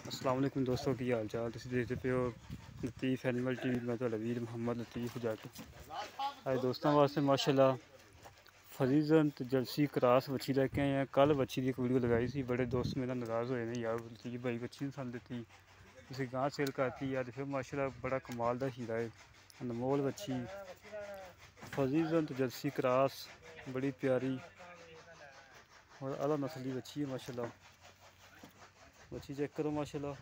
अस्सलाम वालेकुम दोस्तों की हाल चाल तुम देखते पे हो लतीफ़ एनिमल टीवी। मैं तो वीर मुहम्मद लतीफ़ जाके आज दोस्तों वास्ते माशाल्लाह फरीजन तो जर्सी क्रास बच्ची लेके आए हैं। कल बच्ची की एक वीडियो लगाई थी, बड़े दोस्त मेरा नाराज़ होए ने यार लतीफ़ भाई बच्ची नहीं सन देती, उसे गाँव सेल करती यार। फिर माशाल्लाह बड़ा कमाल का हीरा है, अनमोल बच्ची फरीजन तो जर्सी क्रास बड़ी प्यारी और अला नस्ली बच्ची है माशाल्लाह। बच्ची चेक करो माशाल्लाह,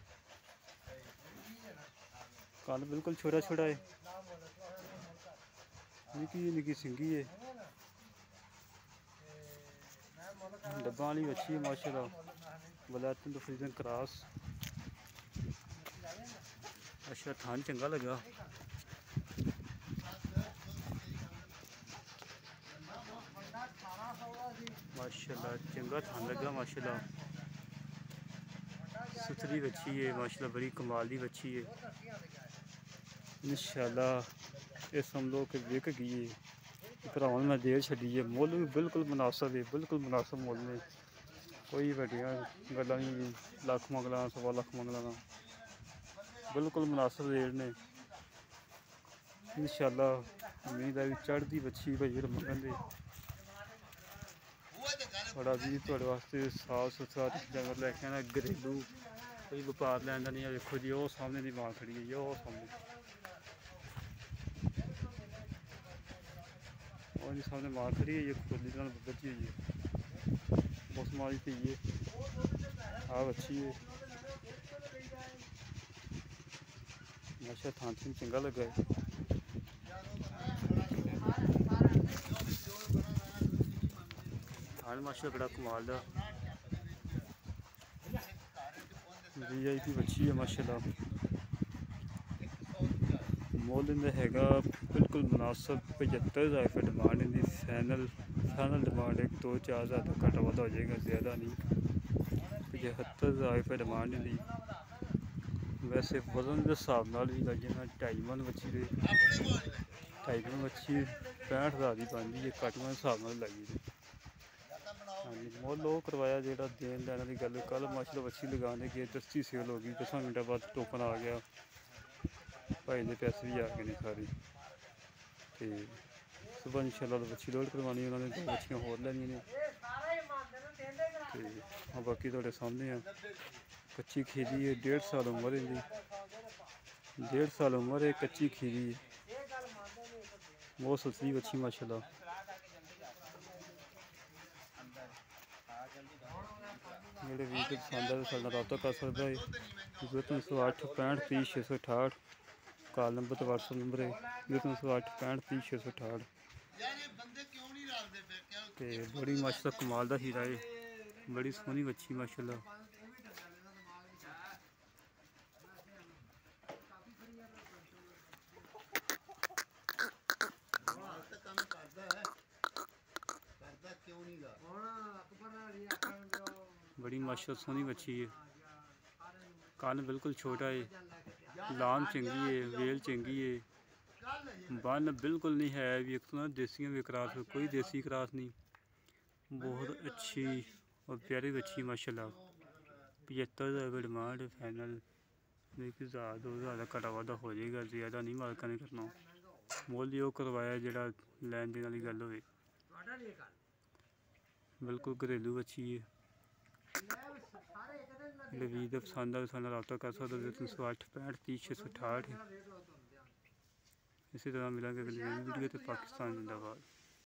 कान बिल्कुल छोटा छोटा है, निकी निकी सिंगी है, डब्बा वाली बच्ची है माशाल्लाह। वलायतन तो फ्रीजन क्रॉस अच्छा थान चंगा लगा माशाल्लाह, चंगा थान लगा माशाल्लाह। सुथरी बच्ची है माशाल्लाह, बड़ी कमाल की बच्ची है इंशाल्लाह। इस हम लोग के विक गई है भरावन में देर छी है। मुल भी बिल्कुल मुनासिब है, बिल्कुल मुनासिब मुल ने, कोई वड्डियां गल्लां नहीं, लख मंगला सवा लख मंगला बिल्कुल मुनासिब रेट ने इंशाल्लाह। उम्मीद है चढ़ती बच्ची भाई मंगन दे बड़ा भी थोड़े वास्ते साफ सुथरा जानवर लैके आना घरेलू, कोई व्यापार लैन नहीं है। देखो जी वो सामने की मां खड़ी है, वो सामने और जी सामने मां खड़ी है, ये खोली बच्ची हुई है मौसम वाली थी ये आ बच्ची है माशा। थान थीन चंगा लगा है, थान माशा बड़ा कमाल का VIP बच्ची है माशाल्लाह। मुल इनका हैगा बिल्कुल मुनासिब 75,000 रुपये डिमांड इनकी। फाइनल डिमांड है 2-4 हज़ार तक घटा वाधा हो जाएगा, ज़्यादा नहीं। 75,000 रुपये डिमांड इनकी। वैसे वजन के हिसाब नाल भी लाइए ना 2.5 मन बच्ची दे 2.5 मन बच्ची 65,000 की बनती है, घट मन हिसाब नाल लाइए। हाँ जी, मुल वो करवाया जो देन लैने की गल। कल माशाल्लाह बच्ची लगाने गए, दस्ती सेल हो गई, 10 मिनटों बाद टोकन आ गया, भाई ने पैसे भी आ गए ने सारे। तो सुबह इंशाल्लाह बच्ची लोड करवानी उन्होंने, 2 बच्चियां होर लैनियां ने। तो बाकी थोड़े सामने है कच्ची खीरी है, 1.5 साल उम्र है इनकी, 1.5 साल उम्र है, कच्ची खीरी है, बहुत सुथरी बच्ची माशाल्लाह। मेरे वीडियो पसंद है तो रब्ता कर सकता है 0308 65 30 668। कॉल नंबर तो व्हाट्सअप नंबर है 0308 65 30 668। तो बड़ी माशाल्लाह कमाल का हीरा है, बड़ी सोहनी बच्ची माशाल्लाह। बड़ी माशाल्लाह सोहनी बच्ची है, कान बिल्कुल छोटा है, लाम चंगी है, वेल चंगी है, बन बिल्कुल नहीं है भी एक तो ना देसियों भी क्रॉस, कोई देसी क्रॉस नहीं। बहुत अच्छी और प्यारी बच्ची माशाल्लाह। 75,000 रुपये डिमांड है, फाइनल 1,000-2,000 का घटा वाधा हो जाएगा, ज़्यादा नहीं मालका ने करना। मुल ही वो करवाया जो लैन देन वाली गल हो। बिल्कुल घरेलू बच्ची है, वीर दे पसंद आ साढ़े रब्ता कर सकते 0308 65 30 668। इसी तरह मिलेंगे अगली वीडियो। तो पाकिस्तान जिंदाबाद।